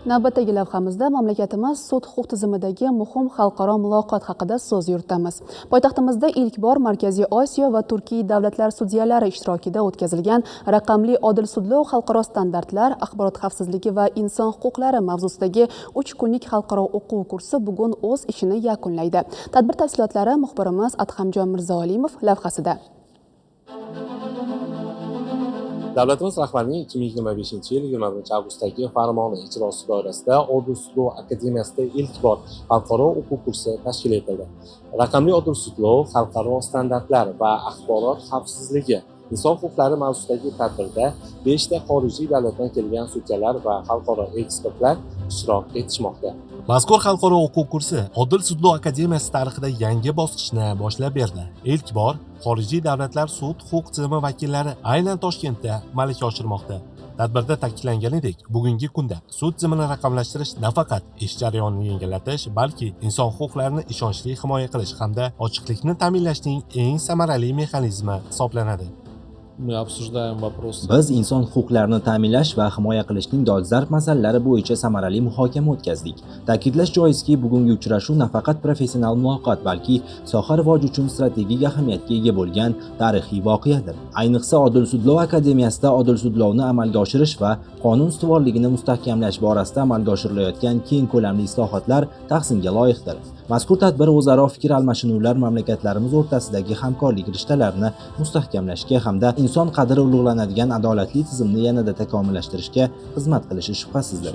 Navbatdagi lavhamizda mamlakatimiz sud huquq tizimidagi muhim xalqaro muloqot haqida so'z yuritamiz. Poytaxtimizda ilk bor Markaziy Osiyo va Turkiy davlatlar sudyalari ishtirokida o'tkazilgan raqamli odil sudlov xalqaro standartlar, axborot xavfsizligi va inson huquqlari mavzusidagi 3 kunlik xalqaro o'quv kursi bugun o'z ishini yakunlaydi. Tadbir tafsilotlari muxbirimiz Adhamjon Mirzo-Olimov lavhasida. Davlatimiz rahbarining 2025-yil 21-avgustdagi farmoni ijrosi doirasida Odil sudlov akademiyasida ilk bor xalqaro o'quv kursi tashkil etildi. Raqamli odil sudlov, xalqaro standartlar va axborot xavfsizligi, inson huquqlari mavzusidagi tadbirda 5 ta xorijiy davlatdan kelgan sudyalar va xalqaro ekspertlar ishtirok etishmoqda. Mazkur xalqaro o'quv kursi Odil sudlov akademiyasi tarixida yangi bosqichni boshlab berdi. İlk bor xorijiy davlatlar sud huquq tizimi vakillari aynan Toshkentda malaka oshirmoqda. Tadbirda ta'kidlanganidek, bugungi kunda sud tizimini raqamlashtirish nafaqat ish jarayonini yengillatish, balki inson huquqlarini ishonchli himoya qilish hamda ochiqlikni ta'minlashning eng samarali mexanizmi hisoblanadi. Biz inson huquqlarini ta'minlash va himoya qilishning dolzarb masalalari bo'yicha samarali muhokama o'tkazdik. Ta'kidlash joizki, bugungi uchrashuv nafaqat professional muloqot, balki soha rivoji uchun strategik ahamiyatga ega bo'lgan tarixiy voqeadir. Ayniqsa Odil sudlov akademiyasida odil sudlovni amalga oshirish va qonun ustuvorligini mustahkamlash borasida amalga oshirilayotgan keng ko'lamli islohotlar tahsinga loyiqdir. Mazkur tadbir o'zaro fikr almashinuvlar, mamlakatlarimiz o'rtasidagi hamkorlik rishtalarini mustahkamlashga hamda inson qadri ulug'lanadigan adolatli tizimni yanada takomillashtirishga xizmat qilishi shubhasizdir.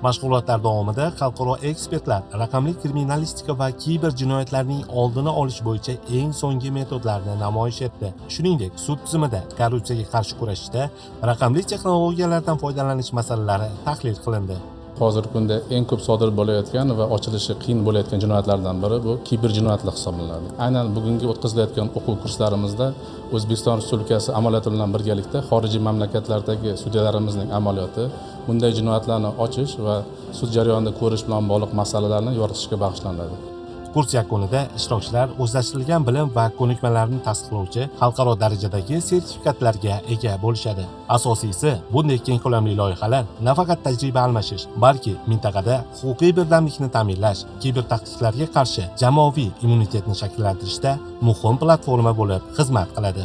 Mashg'ulotlar davomida xalqaro ekspertlar raqamli kriminalistika va kiber jinoyatlarning oldini olish bo'yicha eng so'nggi metodlarni namoyish etdi. Shuningdek, sud tizimida korrupsiyaga qarshi kurashishda raqamli texnologiyalardan foydalanish masalalari tahlil qilindi. Hozirgi kunda eng ko'p sodir bo'layotgan va ochilishi qiyin bo'layotgan jinoyatlardan biri bu kiber jinoyatlar hisoblanadi. Aynan bugungi o'tkazilayotgan o'quv kurslarimizda O'zbekiston Respublikasi amaliyoti bilan birgalikda xorijiy mamlakatlardagi sudyalarimizning amaliyoti bunday jinoyatlarni ochish va sud jarayonida ko'rish bilan bog'liq masalalarni yoritishga bag'ishlanadi. Kurs yakunida ishtirokchilar o'zlashtirilgan bilim va ko'nikmalarni tasdiqlovchi xalqaro darajadagi sertifikatlarga ega bo'lishadi. Asosiysi, bunday keng ko'lamli loyihalar nafaqat tajriba almashish, balki mintaqada huquqiy birdamlikni ta'minlash, kiber tahdidlarga qarshi jamoaviy immunitetni shakllantirishda muhim platforma bo'lib xizmat qiladi.